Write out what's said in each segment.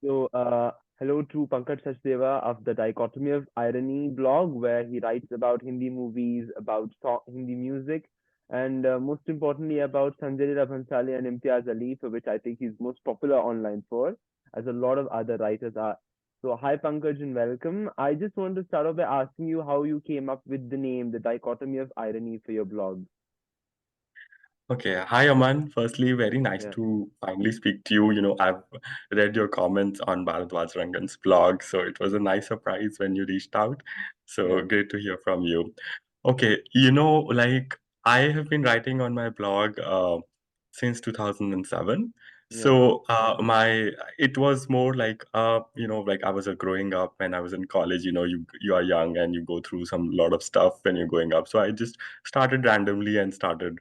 Hello to Pankaj Sachdeva of the Dichotomy of Irony blog, where he writes about Hindi movies, about Hindi music, and most importantly about Sanjay Leela Bhansali and Imtiaz Ali, for which I think he's most popular online for, as a lot of other writers are. So, hi Pankaj and welcome. I just want to start off by asking you how you came up with the name, the Dichotomy of Irony, for your blog. Okay. Hi, Aman. Firstly, very nice Yeah, to finally speak to you. I've read your comments on Bharadwaj Rangan's blog, so it was a nice surprise when you reached out. So yeah, great to hear from you. Okay, like I have been writing on my blog since 2007. yeah, My it was more like like I was growing up when I was in college. You are young and you go through some lot of stuff when you're growing up. So I just started randomly and started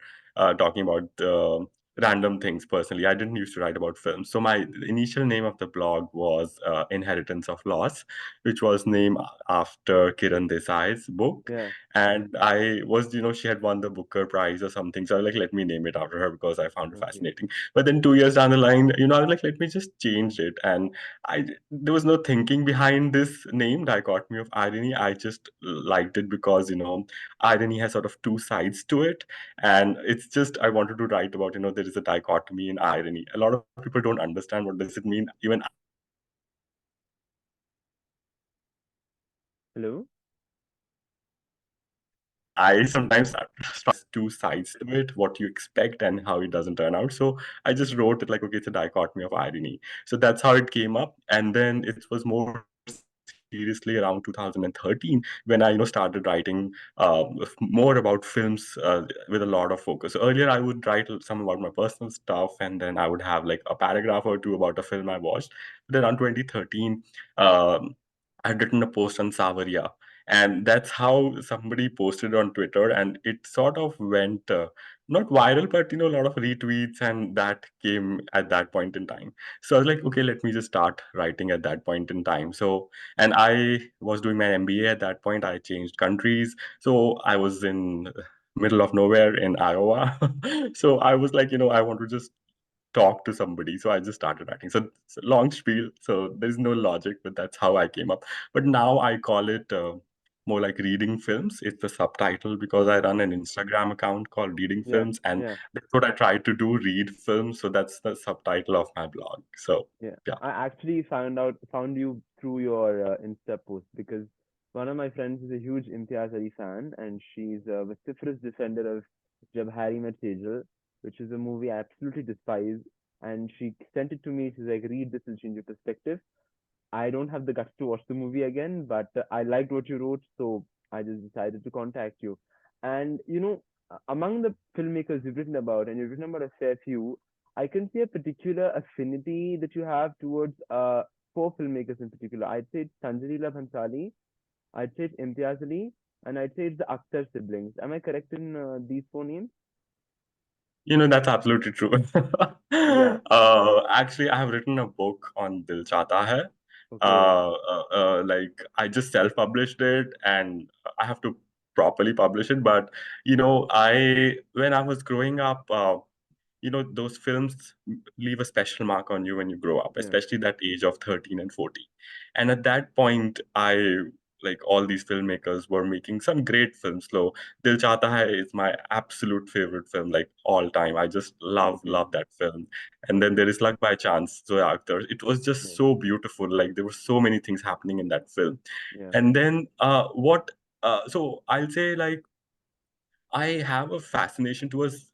talking about random things personally. I didn't used to write about films. So my initial name of the blog was Inheritance of Loss, which was named after Kiran Desai's book. yeah. And I was, she had won the Booker Prize or something. So I was like, let me name it after her because I found it Okay. fascinating. But then 2 years down the line, I was like, let me just change it. And there was no thinking behind this name, Dichotomy of Irony. I just liked it because, irony has sort of two sides to it, and it's just I wanted to write about there is a dichotomy in irony. A lot of people don't understand what does it mean. Even I sometimes try to explain it, but I struggle to Hello? understand what I sometimes has two sides to it, what you expect and how it doesn't turn out. So I just wrote it like, okay, it's a dichotomy of irony. So that's how it came up. And then it was more seriously around 2013 when I, started writing more about films with a lot of focus. So earlier, I would write some about my personal stuff, and then I would have like a paragraph or two about a film I watched. But around 2013, I had written a post on Savaria, and that's how somebody posted on Twitter, and it sort of went not viral, but a lot of retweets, and that came at that point in time. So I was like, okay, let me just start writing at that point in time. So, and I was doing my MBA at that point. I changed countries, so I was in middle of nowhere in Iowa. So I was like, I want to just talk to somebody. So I just started writing. So it's a long spiel. So there's no logic, but that's how I came up. But now I call it more like reading films. It's the subtitle because I run an Instagram account called Reading Yeah, Films, and yeah. that's what I try to do, read films. So that's the subtitle of my blog. So Yeah, yeah. I actually found you through your Insta post because one of my friends is a huge Imtiaz Ali fan, and she's a vociferous defender of Jab Harry Met Sejal, which is a movie I absolutely despise. And she sent it to me. She's like, "Read this; will change your perspective." I don't have the guts to watch the movie again, but I liked what you wrote, so I just decided to contact you. And among the filmmakers you've written about, and you've written about a fair few, I can see a particular affinity that you have towards four filmmakers in particular. I'd say it's Sanjay Leela Bhansali, I'd say it's Imtiaz Ali, and I'd say it's the Akhtar siblings. Am I correct in these four names? That's absolutely true. Yeah. Actually, I have written a book on Dil Chahta Hai. Okay. Like I just self-published it, and I have to properly publish it. But I when I was growing up, those films leave a special mark on you when you grow up, Yeah. especially that age of 13 and 14. And at that point, I like all these filmmakers were making some great films. So Dil Chahta Hai is my absolute favorite film, like all time. I just Okay. love that film. And then Okay. there is Luck by Chance, Zoya Akhtar. It was just Yeah. so beautiful. Like there were so many things happening in that film. Yeah. And then what? So I'll say like I have a fascination towards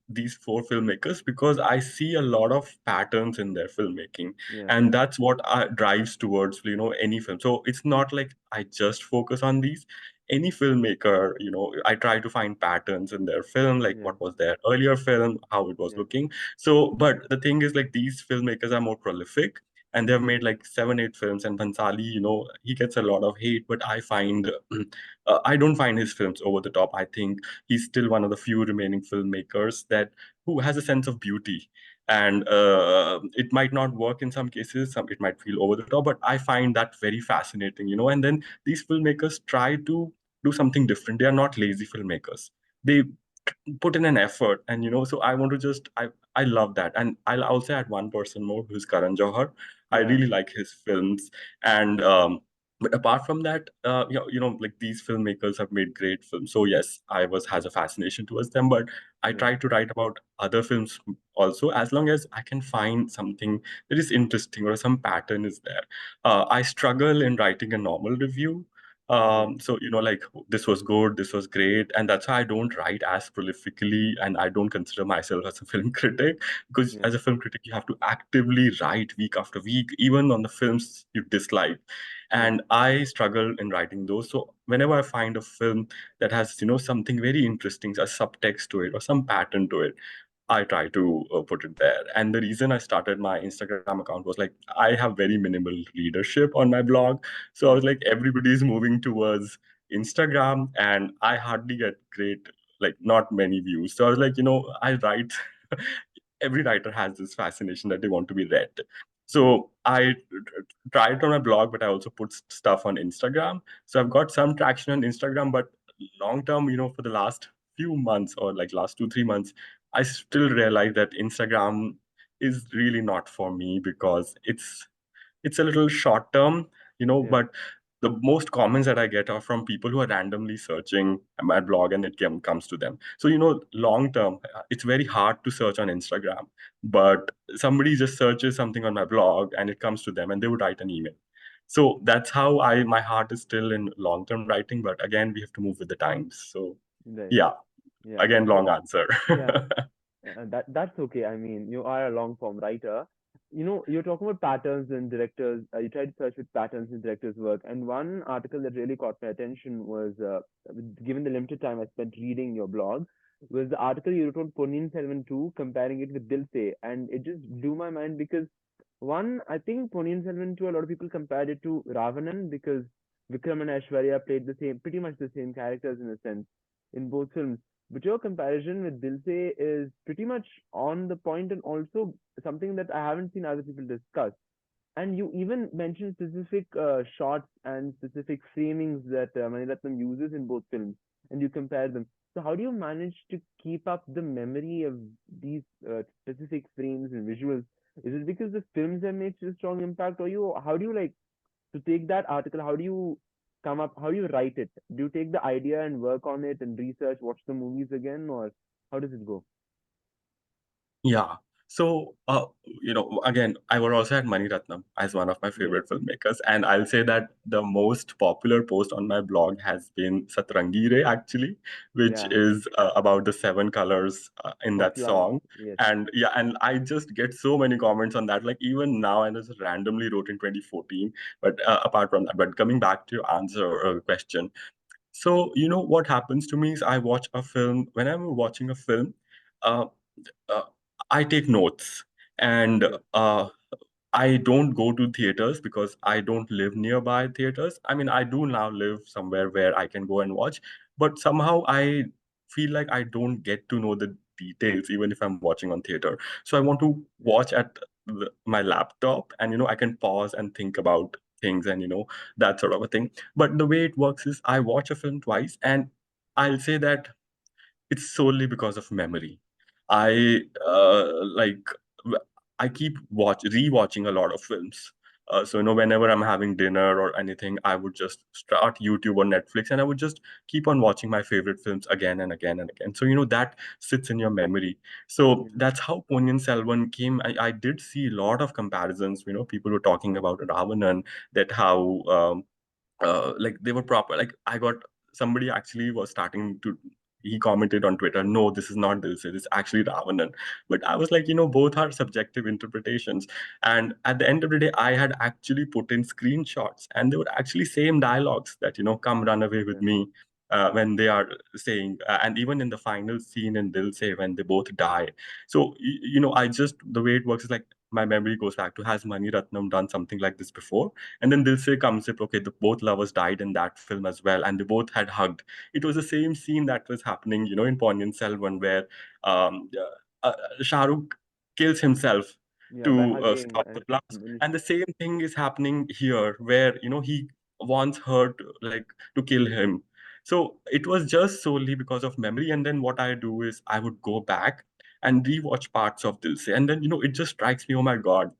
these four filmmakers because I see a lot of patterns in their filmmaking, Yeah. and that's what drives towards any film. So it's not like I just focus on these. Any filmmaker, I try to find patterns in their film, like Yeah. what was their earlier film, how it was Yeah. looking. So, but the thing is, like these filmmakers are more prolific, and they've made like 7 8 films. And Bhansali, he gets a lot of hate, but I find I don't find his films over the top. I think he's still one of the few remaining filmmakers that who has a sense of beauty, and it might not work in some cases, some it might feel over the top, but I find that very fascinating, and then these filmmakers try to do something different. They are not lazy filmmakers. They put in an effort. And so I want to just I love that. And I'll also add one person more, who's Karan Johar. I Yeah. really like his films. And but apart from that, like these filmmakers have made great films. So yes, I was has a fascination towards them, but I Yeah. try to write about other films also, as long as I can find something that is interesting or some pattern is there. I struggle in writing a normal review. Okay. So like, this was good, this was great, and that's why I don't write as prolifically, and I don't consider myself as a film critic, because Yeah. as a film critic you have to actively write week after week, even on the films you dislike. Yeah. And I struggle in writing those. So whenever I find a film that has something very interesting, a subtext to it or some pattern to it, I try to put it there. And the reason I started my Instagram account was like, I have very minimal readership on my blog. So I was Yeah. like, everybody's moving towards Instagram, and I hardly get great, like, not many views. So I was like, I write, every writer has this fascination that they want to be read. Yeah. So I try it on my blog, but I also put stuff on Instagram. So I've got some traction on Instagram, but long term, for the last few months, or like last 2 3 months, I still realize that Instagram is really not for me, because it's a little short term, Yeah. but the most comments that I get are from people who are randomly searching my blog, and it comes to them. So, long term, it's very hard to search on Instagram, but somebody just searches something on my blog and it comes to them, and they would write an email. So that's how my heart is still in long term writing, but again, we have to move with the times. So, Right. yeah, Yeah. again, So long answer. yeah. That's okay. I mean, you are a long form writer. You're talking about patterns in directors. You try to search with patterns in directors' work. And one article that really caught my attention was, given the limited time I spent reading your blog, was the article you wrote on Ponniyin Selvan 2, comparing it with Dil Se, and it just blew my mind because one, I think Ponniyin Selvan 2, a lot of people compared it to Ravanan because Vikram and Aishwarya played the same, pretty much the same characters in a sense in both films. But your comparison with Dilse is pretty much on the point and also something that I haven't seen other people discuss. And you even mentioned specific shots and specific framings that Maniratnam uses in both films, and you compare them. So how do you manage to keep up the memory of these specific frames and visuals? Is it because the films have made such a strong impact, or you? How do you like to take that article? How do you come up? How do you write it? Do you take the idea and work on it and research, watch the movies again, or how does it go? Yeah. So, again, I would also add Mani Ratnam as one of my Yeah, favorite filmmakers. And I'll say that the most popular post on my blog has been Satrangi Re, actually, which yeah, is about the seven colors in of that love. song. Yes, And yeah, and I just get so many comments on that. Like, even now, I just randomly wrote in 2014. But apart from that, but coming back to your answer or question, so, what happens to me is I watch a film. When I'm watching a film, uh, uh, I take notes, and okay, I don't go to theaters because I don't live nearby theaters. I mean, I do now live somewhere where I can go and watch, but somehow I feel like I don't get to know the details even if I'm watching on theater. So I want to yeah, watch at my laptop, and I can pause and think about things, and that sort of a thing. But the way it works is I watch a film twice, and I'll say that it's solely because of memory. okay, I like w- I keep rewatching a lot of films. So whenever I'm having dinner or anything, I would just start YouTube or Netflix, and I would just keep on watching my favorite films again and again and again. So that sits in your memory. So yeah, that's how Ponniyin Selvan came. I did see a lot of comparisons. People were talking about Ravanan, that how like they were proper. Like, I got somebody actually was starting to, he commented on Twitter, no, this is not this, it's actually Ravanan. But I was like, both are subjective interpretations. And at the end of the day, I had actually put in screenshots, and they were actually same dialogues, that come run away with yeah, me, when they are saying, and even in the final scene in Dil Se, when they both die. So I just, the way it works is like, my memory goes back to, has Mani Ratnam done something like this before? And then Dilse comes up, okay, the both lovers died in that film as well, and they both had hugged. It was the same scene that was happening, in Ponniyin Selvan, where um, Shah Rukh kills himself yeah. By to hugging stop the blast. And the same thing is happening here, where he wants her to, like, to kill him. So it was just solely because of memory. And then what I do is I would go back and rewatch parts of this, and then it just strikes me, oh my god,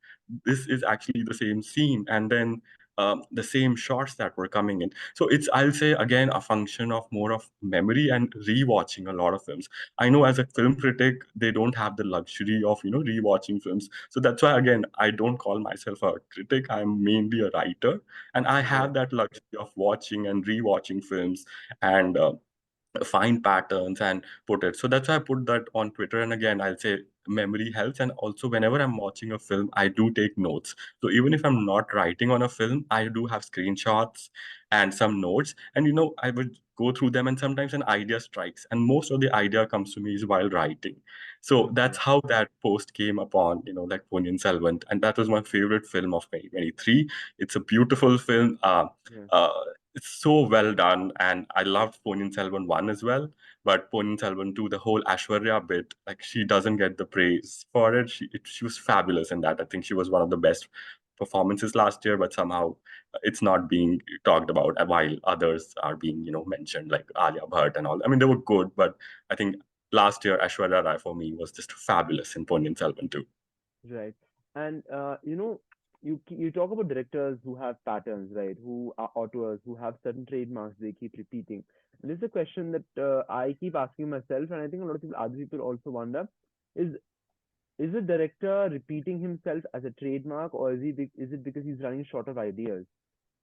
this is actually the same scene, and then the same shots that were coming in. So it's, I'll say again, a function of more of memory and rewatching a lot of films. I know as a film critic, they don't have the luxury of rewatching films. So that's why again, I don't call myself a critic. I'm mainly a writer, and I have Right. that luxury of watching and rewatching films and find patterns and put it. So that's why I put that on Twitter. And again, I'll say memory helps. And also, whenever I'm watching a film, I do take notes. So even if I'm not writing on a film, I do have screenshots and some notes. And I would go through them, and sometimes an idea strikes. And most of the idea comes to me is while writing. So Okay. that's how that post came upon, like Ponniyin Selvan. And that was my favorite film of 2023. It's a beautiful film. Yeah. Uh, it's so well done, and I loved Ponniyin Selvan 1 as well. But Ponniyin Selvan 2, the whole Ashwarya bit, like she doesn't get the praise for it. She was fabulous in that. I think she was one of the best performances last year, but somehow it's not being talked about while others are being, mentioned, like Alia Bhatt and all. I mean, they were good, but I think last year Ashwarya Rai for me was just fabulous in Ponniyin Selvan 2. Right. And you talk about directors who have patterns, right? Who are auteurs who have certain trademarks they keep repeating. And this is a question that I keep asking myself, and I think a lot of people, other people also wonder: is is the director repeating himself as a trademark, or is it because he's running short of ideas?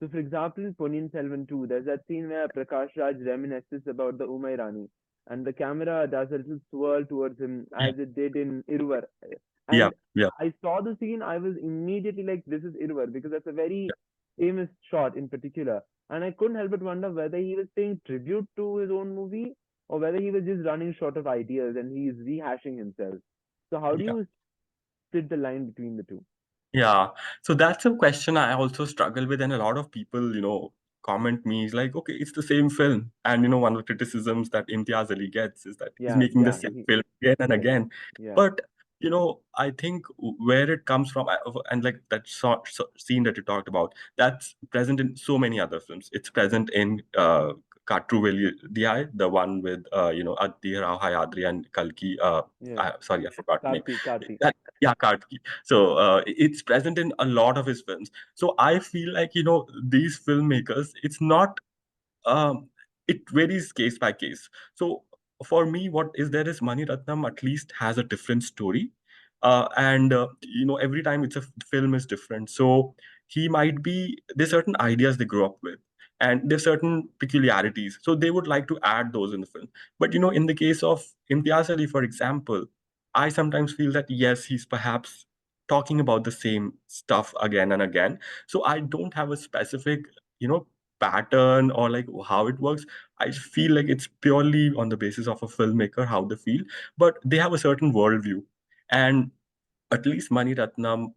So, for example, in Ponniyin Selvan 2, there's that scene where Prakash Raj reminisces about the Umay Rani, and the camera does a little swirl towards him Yeah, as it did in Iruvar. yeah, And yeah, I saw the scene, I was immediately like, this is Iruvar, because that's a very famous shot in particular. And I couldn't help but wonder whether he was paying tribute to his own movie or whether he was just running short of ideas and he's rehashing himself. So, how do yeah. you split the line between the two? Yeah, so that's a question I also struggle with, and a lot of people, comment me is like, okay, it's the same film, and one of the criticisms that Imtiaz Ali gets is that he's Yeah, making the yeah, same film again and yes, again. yeah, But I think where it comes from, and like that scene that you talked about, that's present in so many other films. It's present in Katru Veli Diyai, the one with Addi Rao Hayadri and Kalki. yes. Sorry, I forgot the name. Karthi. That, yeah, Karti. So it's present in a lot of his films. So I feel like these filmmakers, it's not um, it varies case by case. So for me, what is there is Mani Ratnam at least has a different story, and every time it's a film is different. So he might be there's certain ideas they grew up with, and there's certain peculiarities. So they would like to add those in the film. But in the case of Imtiaz Ali, for example, I sometimes feel that yes, he's perhaps talking about the same stuff again and again. So I don't have a specific you know pattern or like how it works. I feel like it's purely on the basis of a filmmaker how they feel, but they have a certain worldview, and at least Mani Ratnam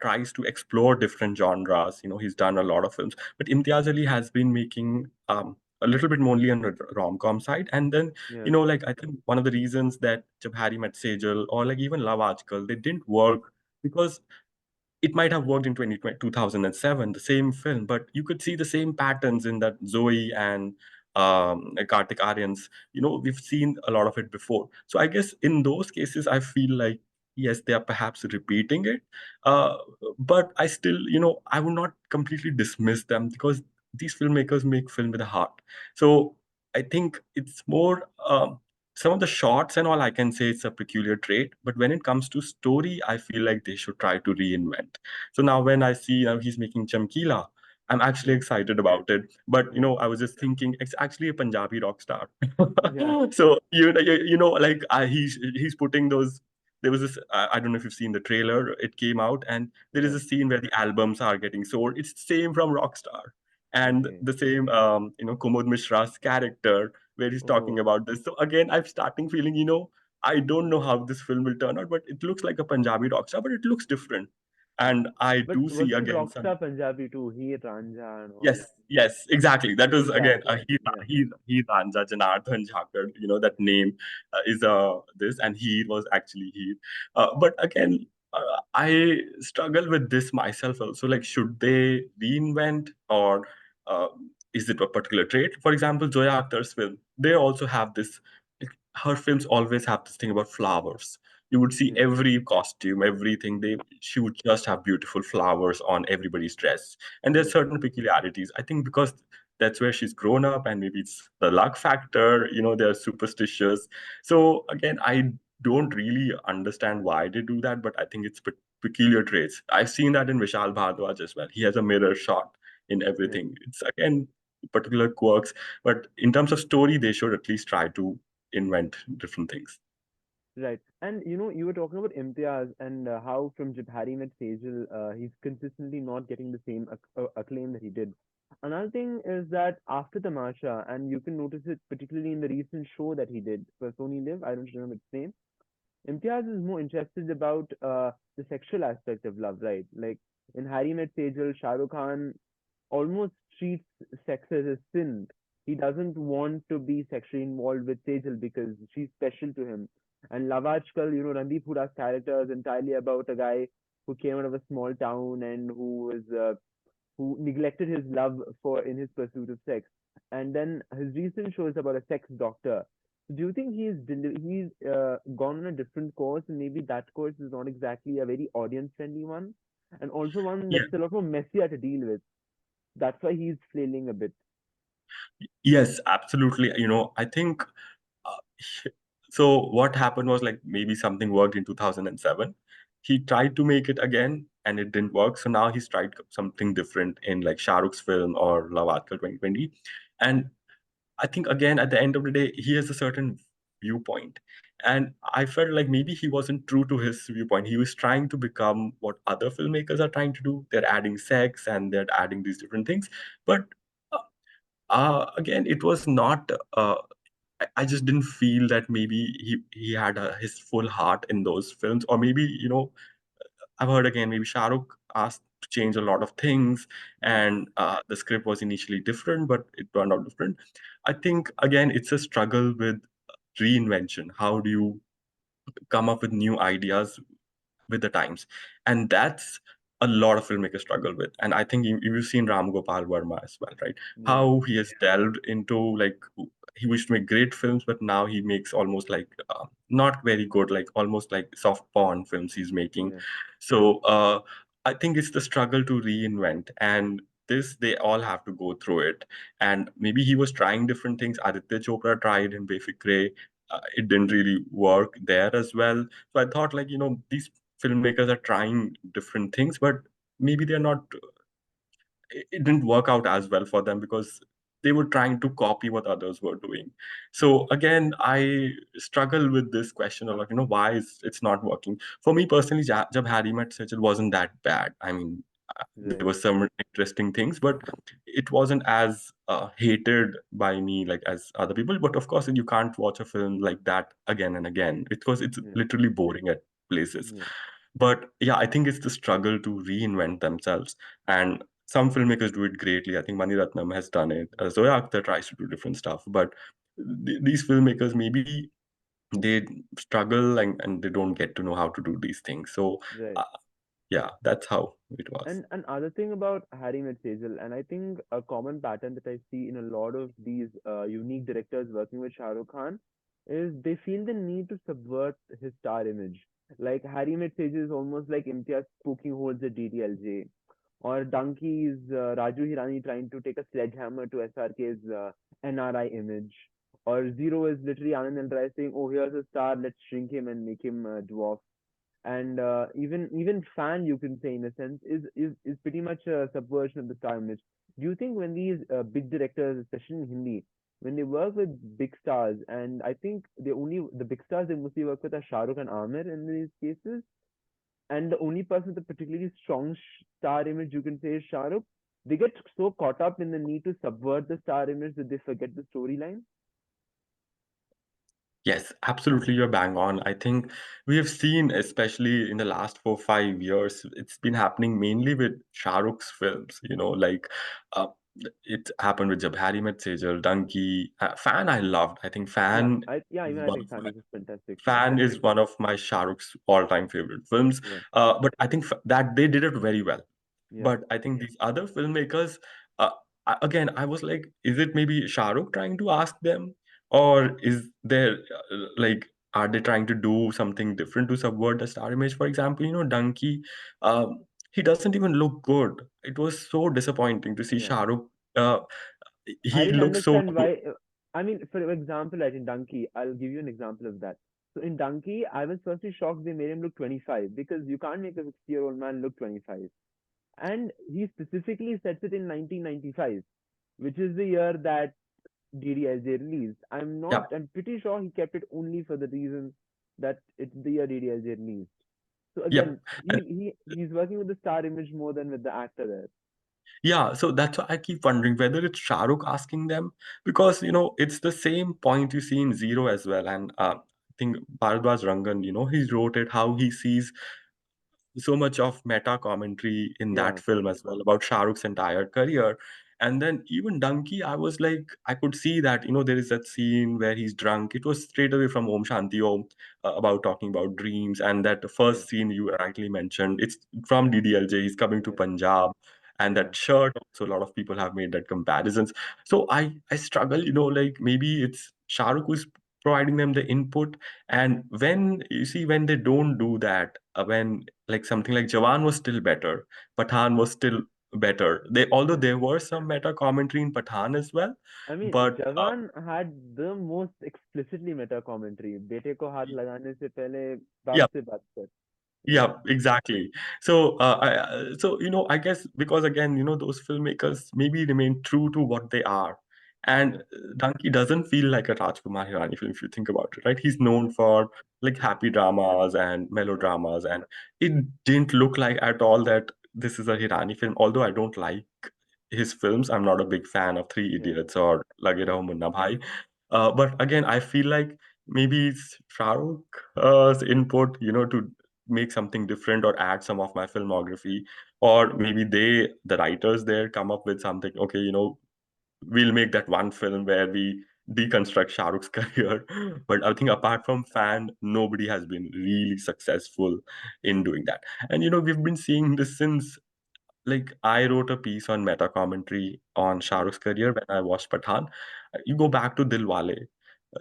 tries to explore different genres. He's done a lot of films, but Imtiaz Ali has been making a little bit more on the rom-com side. And then, Yeah, like I think one of the reasons that Jab Harry Met Sejal or like even Love Aajkal, they didn't work because it might have worked in 2007, the same film, but you could see the same patterns in that Zoe and Kartik Aryans. We've seen a lot of it before. So I guess in those cases, I feel like, yes, they are perhaps repeating it. Uh, but I still, I would not completely dismiss them because these filmmakers make film with a heart. So I think it's more. Some of the shots and all I can say it's a peculiar trait, but when it comes to story I feel like they should try to reinvent. So now when I see he's making Chamkila, I'm actually yeah, excited about it. But yeah, I was just thinking it's actually a Punjabi rock star. yeah, So like he's putting those. There was this. I don't know if you've seen the trailer. It came out, and there is yeah. a scene where the albums are getting sold. It's the same from Rockstar, and Okay. the same Kumud Mishra's character where he's talking Oh, about this. So again, I'm starting feeling, I don't know how this film will turn out, but it looks like a Punjabi rock star, but it looks different. yeah. And I But do see wasn't again some. Rockstar Punjabi too? He Ranja and all. Yes, yes, exactly. That was again Exactly. Yeah. he Ranja Janardhan Jhakar. That name is this, and he was actually he. But again, I struggle with this myself also. Like, should they reinvent or? is it a particular trait? For example, Zoya Akhtar's film, they also have this, like, her films always have this thing about flowers. You would see Yeah. every costume, everything. She would just have beautiful flowers on everybody's dress. And there's Yeah. certain peculiarities. I think because that's where she's grown up, and maybe it's the luck factor, they're superstitious. So again, I don't really understand why they do that, but I think it's peculiar traits. I've seen that in Vishal Bhardwaj as well. He has a mirror shot in Yeah. everything. It's again particular quirks, but in terms of story, they should at least try to invent different things. Right. And you were talking about Imtiaz and how from Jab Harry Met Sejal, he's consistently not getting the same acclaim that he did. Another thing is that after Tamasha, and you can notice it particularly in the recent show that he did for Sony Live, I don't remember its name. Imtiaz is more interested about the sexual aspect of love, right? Like in Harry Met Sejal, Shah Rukh Khan almost treats sex as a sin. He doesn't want to be sexually involved with Sejal because she's special to him. And Love Ajkal, Randeep Hooda's character is entirely about a guy who came out of a small town and who neglected his love for in his pursuit of sex. And then his recent show is about a sex doctor. Do you think he's gone on a different course, and maybe that course is not exactly a very audience friendly one, and also one Yeah. that's a lot more messier to deal with? That's why he's flailing a bit. Yes, absolutely. I think uh, so. What happened was, like, maybe something worked in 2007. He tried to make it again and it didn't work. So now he's tried something different in like Shah Rukh's film or Love Aajkal 2020. And I think again at the end of the day, he has a certain viewpoint. And I felt like maybe he wasn't true to his viewpoint. He was trying to become what other filmmakers are trying to do. They're adding sex and they're adding these different things. But uh, again, it was not. I just didn't feel that maybe he had his full heart in those films, or maybe I've heard again maybe Shah Rukh asked to change a lot of things, Yeah, and the script was initially different, but it turned out different. I think again it's a struggle with reinvention. How do you come up with new ideas with the times? And that's a lot of filmmakers struggle with. And I think you've seen Ram Gopal Verma as well, right? yeah, How he has delved into, like, he used to make great films, but now he makes almost like not very good, like almost like soft porn films he's making. yeah, So I think it's the struggle to reinvent, and this they all have to go through it. And maybe he was trying different things. Aditya Chopra tried in Befikre. It didn't really work there as well. So I thought, like, these filmmakers are trying different things, but maybe they're not. It didn't work out as well for them because they were trying to copy what others were doing. So again, I struggle with this question of, like, why is it's not working for me personally. Jab Harry Met Sejal wasn't that bad. I mean, there right, were some interesting things, but it wasn't as hated by me like as other people. But of course, you can't watch a film like that again and again because it's yeah, literally boring at places. yeah, But yeah, I think it's the struggle to reinvent themselves. And some filmmakers do it greatly. I think Mani Ratnam has done it. Zoya Akhtar tries to do different stuff. But these filmmakers, maybe they struggle, and they don't get to know how to do these things. So right. uh, yeah, that's how it was. And another thing about Harry Met Sejal, and I think a common pattern that I see in a lot of these unique directors working with Shah Rukh Khan is they feel the need to subvert his star image. Like Harry Met Sejal is almost like Imtiaz poking holes at DDLJ, or Donkey is Raju Hirani trying to take a sledgehammer to SRK's NRI image, or Zero is literally Anand L. Rai saying, "Oh, here's a star, let's shrink him and make him dwarf." And even fan, you can say in a sense, is pretty much a subversion of the star image. Do you think when these big directors, especially in Hindi, when they work with big stars, and I think the big stars they mostly work with are Shah Rukh and Amir in these cases, and the only person with a particularly strong star image you can say is Shah Rukh, they get so caught up in the need to subvert the star image that they forget the storyline. Yes, absolutely. You're bang on. I think we have seen, especially in the last 4 5 years, it's been happening mainly with Shah Rukh's films. Uh, it happened with Jab Harry Met Sejal, Donkey, Fan. I loved. I think Yeah, is even I one think of Fan my is a fantastic film. Fan is one of my Shah Rukh's all-time favorite films. Yeah, But I think that they did it very well. yeah, But I think these other filmmakers, uh, again, I was like, is it maybe Shah Rukh trying to ask them, or is there like, are they trying to do something different to subvert the star image? For example, Donkey, he doesn't even look good. It was so disappointing to see Yeah. Shah Rukh. Uh, I he didn't looks so. understand why. I mean, for example, like in Donkey, I'll give you an example of that. So in Donkey, I was firstly shocked they made him look 25 because you can't make a 60-year-old man look 25. And he specifically sets it in 1995, which is the year that DDLJ released. Yeah, I'm pretty sure he kept it only for the reason that it's the year DDLJ released. So yeah. again, he's working with the star image more than with the actor there. Yeah, so that's why I keep wondering whether it's Shah Rukh asking them, because it's the same point you see in Zero as well. And I think Bharadwaj Rangan, he wrote it how he sees so much of meta commentary in that Yeah, film as well about Shah Rukh's entire career. And then even Donkey, I was like, I could see that, there is that scene where he's drunk. It was straight away from Om Shanti Om, about talking about dreams. And that yeah, first scene you rightly mentioned, it's from DDLJ. He's coming to yeah, Punjab. And yeah. that shirt, also a lot of people have made that comparisons. So I struggle, like maybe it's Shah Rukh who's providing them the input. And when you see, when they don't do that, when like something like Jawan was still better, Pathan was still better. Although there were some meta commentary in Pathan as well, I mean, but Jawan had the most explicitly meta commentary. बेटे को हाथ लगाने से पहले बाप yeah, से बात कर. Yeah, yeah, exactly. So, I guess because again, those filmmakers maybe remain true to what they are. And yeah, Donkey doesn't feel like a Rajkumar Hirani film if you think about it, right? He's known for like happy dramas and yeah, melodramas, and it didn't look like at all that this is a Hirani film. Although I don't like his films, I'm not a big fan of Three yeah, Idiots or Lage Raho Munna Bhai. But again, I feel like maybe it's Shah Rukh's input, to make something different or add some of my filmography, or maybe the writers there, come up with something. Okay, we'll make that one film where we deconstruct Shah Rukh's career. But I think apart from Fan, nobody has been really successful in doing that. And we've been seeing this since, like, I wrote a piece on meta commentary on Shah yeah, Rukh's career when I watched Pathan. You go back to Dilwale.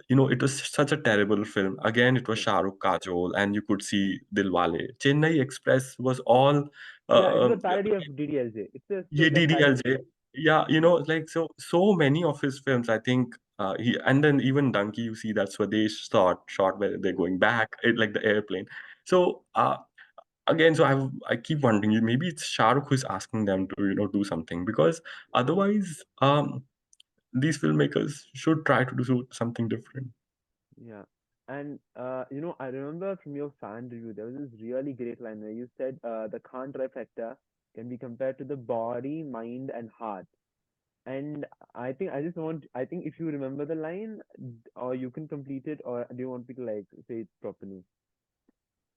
It was such a terrible film. Again, it was yeah. Shah Rukh, Kajol, and you could see Dilwale. Chennai Express was all Yeah, it is uh, a parody of DDLJ. It's a yeah, straight up parody. DDLJ. Yeah, Yeah, like so many of his films. I think he, and then even Donkey, you see that Swadesh shot where they're yeah, going back, like the airplane. So again, so I keep wondering, maybe it's Shah Rukh who's asking them to do something, because otherwise these filmmakers should try to do something different. yeah. And I remember from your fan review, there was this really great line where you said the Khan trifecta can be compared to the body, mind, and heart. And I think if you remember the line, or you can complete it, or do you want me to like say it properly?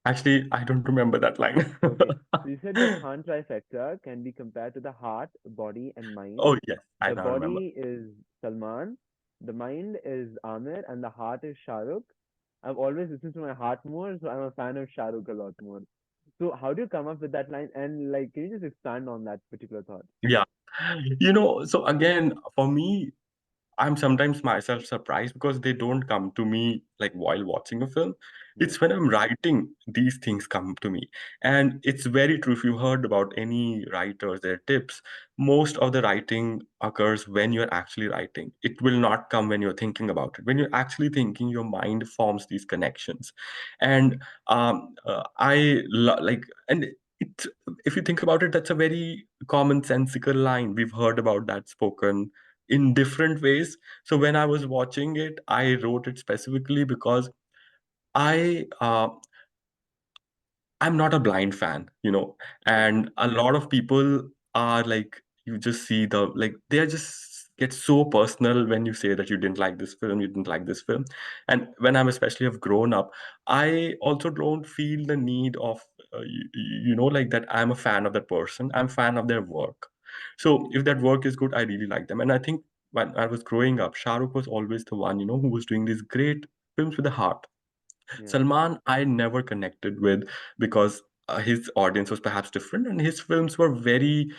Actually, I don't remember that line. Okay. So you said the Khan trifecta can be compared to the heart, body, and mind. Oh yes, I The now remember. body is Salman, the mind is Amir, and the heart is Shah Rukh. I've always listened to my heart more, so I'm a fan of Shah Rukh a lot more. So how do you come up with that line? And like, can you just expand on that particular thought? Yeah. So again, for me, I'm sometimes myself surprised because they don't come to me like while watching a film. Yeah, It's when I'm writing, these things come to me. And it's very true. If you heard about any writers, their tips, most of the writing occurs when you're actually writing. It will not come when you're thinking about it. When you're actually thinking, your mind forms these connections. And and it, if you think about it, that's a very commonsensical line. We've heard about that spoken in different ways. So when I was watching it, I wrote it specifically because I I'm not a blind fan, yeah, and a lot of people are like, you just see the, like, they are just get so personal when you say that you didn't like this film, you didn't like this film. And when I'm especially have grown up, I also don't feel the need of, like that I'm a fan of that person, I'm fan of their work. So if that work is good, I really like them. And I think when I was growing up, Shah Rukh was always the one, who was doing these great films with a heart. yeah, Salman, I never connected with because his audience was perhaps different, and his films were very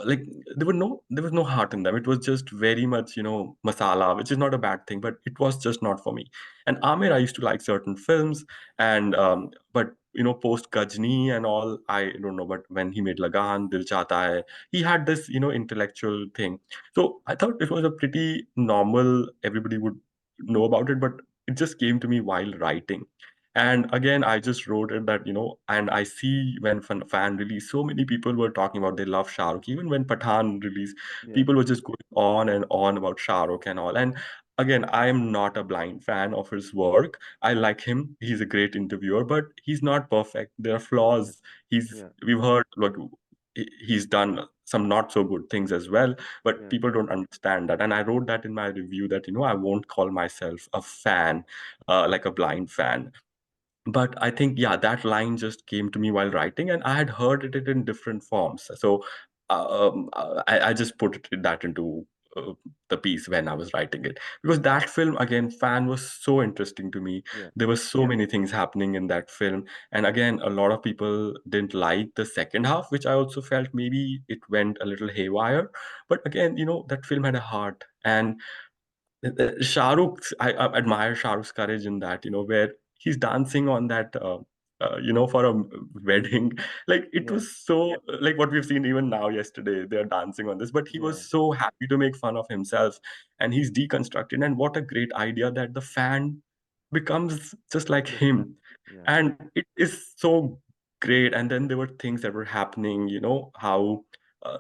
like there was no heart in them. It was just very much, masala, which is not a bad thing, but it was just not for me. And Amir, I used to like certain films, and but post Gajni and all, I don't know, but when he made Lagan, Dil Chahta Hai, he had this intellectual thing. So I thought it was a pretty normal, everybody would know about it, but it just came to me while writing. And again, I just wrote it that, and I see when fan release, so many people were talking about they love Shah Rukh. Even when Pathan released, Yeah. people were just going on and on about Shah Rukh and all. And again, I am not a blind fan of his work. I like him. He's a great interviewer, but he's not perfect. There are Yeah. flaws. Yeah. We've heard like he's done some not so good things as well, but Yeah. people don't understand that. And I wrote that in my review that, I won't call myself a fan, like a blind fan. But I think, yeah, that line just came to me while writing, and I had heard it in different forms. So I just put that into uh, the piece when I was writing it, because that film again, Fan, was so interesting to me. Yeah. There were so many things happening in that film, and again, a lot of people didn't like the second half, which I also felt maybe it went a little haywire. But again, that film had a heart, and Shah Rukh's, I admire Shah Rukh's courage in that, where he's dancing on that, for a wedding. Like it Yeah. was so, like what we've seen even now yesterday, they're dancing on this, but he Yeah. was so happy to make fun of himself, and he's deconstructed. And what a great idea that the fan becomes just like The him. fan. Yeah. And it is so great. And then there were things that were happening, how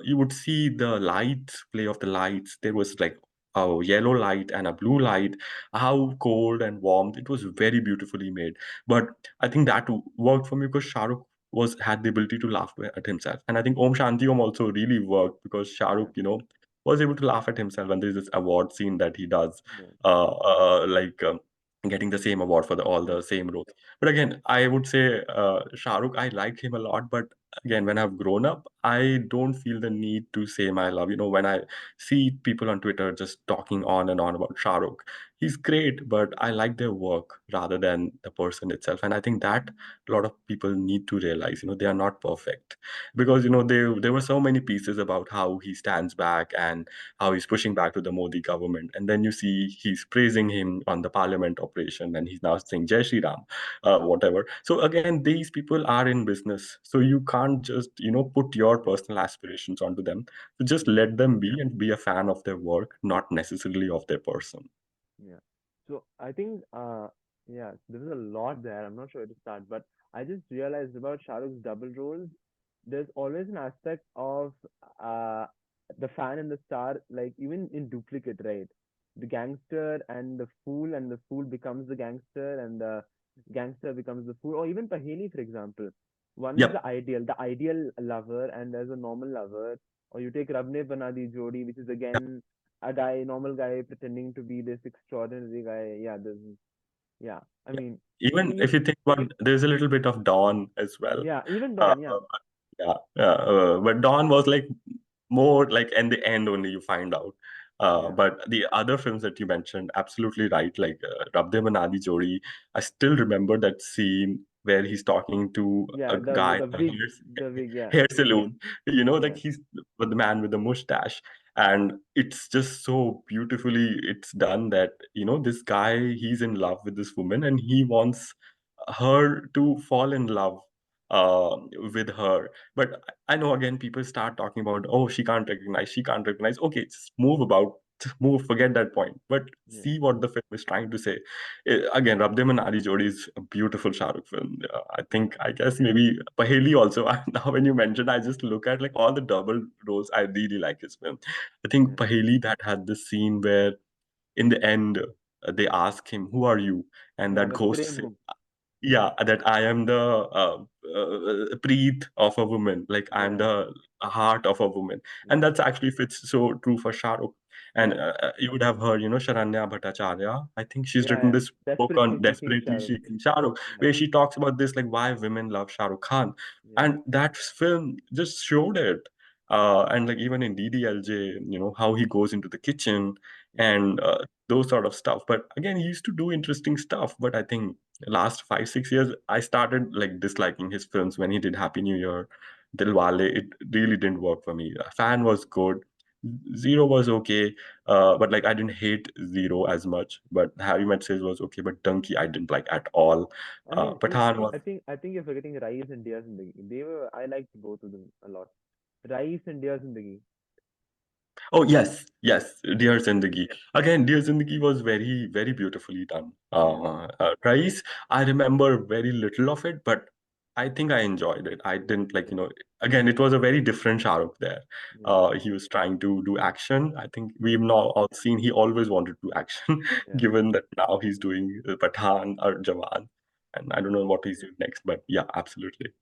you would see the lights, play of the lights. There was like a yellow light and a blue light, how cold and warm. It was very beautifully made. But I think that worked for me because Shah Rukh had the ability to laugh at himself. And I think Om Shanti Om also really worked because Shah Yeah. Rukh, was able to laugh at himself. And there's this award scene that he does, Yeah. like getting the same award for all the same roles. But again, I would say Shah Rukh, I like him a lot, but again, when I've grown up, I don't feel the need to say my love. When I see people on Twitter just talking on and on about Shah Rukh. He's great, but I like their work rather than the person itself. And I think that a lot of people need to realize, they are not perfect. Because, there were so many pieces about how he stands back and how he's pushing back to the Modi government. And then you see he's praising him on the parliament operation and he's now saying Jai Shri Ram, whatever. So again, these people are in business. So you can't just, put your personal aspirations onto them. So just Yeah. let them be and be a fan of their work, not necessarily of their person. Yeah. So I think, yeah, there is a lot there. I'm not sure where to start, but I just realized about Shah Rukh's double roles. There's always an aspect of uh the fan and the star, like even in duplicate, right? The gangster and the fool becomes the gangster, and the gangster becomes the fool, or even Paheli, for example. One is Yep. the ideal lover, and there's a normal lover. Or you take Rabne Bana Di Jodi, which is Yep. again a guy, normal guy, pretending to be this extraordinary guy. Yeah, this is, yeah. I Yep. mean, Even even if you think about, there's a little bit of Dawn as well. yeah, even Uh, Dawn. Yeah, yeah, yeah. But Dawn was like more like in the end only you find out. yeah, But the other films that you mentioned, absolutely right. Like Rab De Manadi Jodi, I still remember that scene where he's talking to yeah. a guy The in a wig, the wig. Yeah, hair salon. Like yeah, he's with the man with the mustache, and it's just so beautifully it's done that this guy, he's in love with this woman and he wants her to fall in love uh, with her. But I know again people start talking about, oh, she can't recognize. Okay, just move about, move, forget that point. But yeah, see what the film is trying to say. Again, Rabde Manali Jodi is a beautiful Shah Rukh film. I think, I guess maybe Paheli also. Now when you mentioned, I just look at like all the double roles. I really like his film. I think yeah, Paheli, that had this scene where in the end they ask him, "Who are you?" And yeah. that The ghost frame says, hook. yeah, that I am the preet of a woman, like I am Yeah, the heart of a woman. And yeah, that's actually fits so true for Shah Rukh. And yeah, you would have heard, Sharanya Bhattacharya, I think she's yeah, written yeah. this book Desperately on seeking Desperately Shahrukh. Seeking Shah Rukh, Yeah, where she talks about this, like why women love Shah Rukh Khan. yeah, And that film just showed it. And like even in DDLJ, how he goes into the kitchen Yeah. and those sort of stuff. But again, he used to do interesting stuff. But I think last 5 6 years, I started like disliking his films when he did Happy New Year, Dilwale. It really didn't work for me. Fan was good. Zero was okay, but like I didn't hate Zero as much. But Harry Met Sales was okay, but Donkey I didn't like at all. I mean, Pathan was. I think you're forgetting Rais and Dia Zindagi. I liked both of them a lot. Rais and Dia Zindagi. Oh yes, yes, Yeah. Dear Zindagi. Again, Dear Zindagi was very, very beautifully done. Yeah. Rais, I remember very little of it, but I think I enjoyed it. I didn't like, again, it was a very different Shah Rukh there. Yeah. He was trying to do action. I think we've Yeah. now all seen he always wanted to do action, Yeah. given that now he's doing Pathan or Jawan, and I Yeah. don't know what he's doing next, but yeah, absolutely.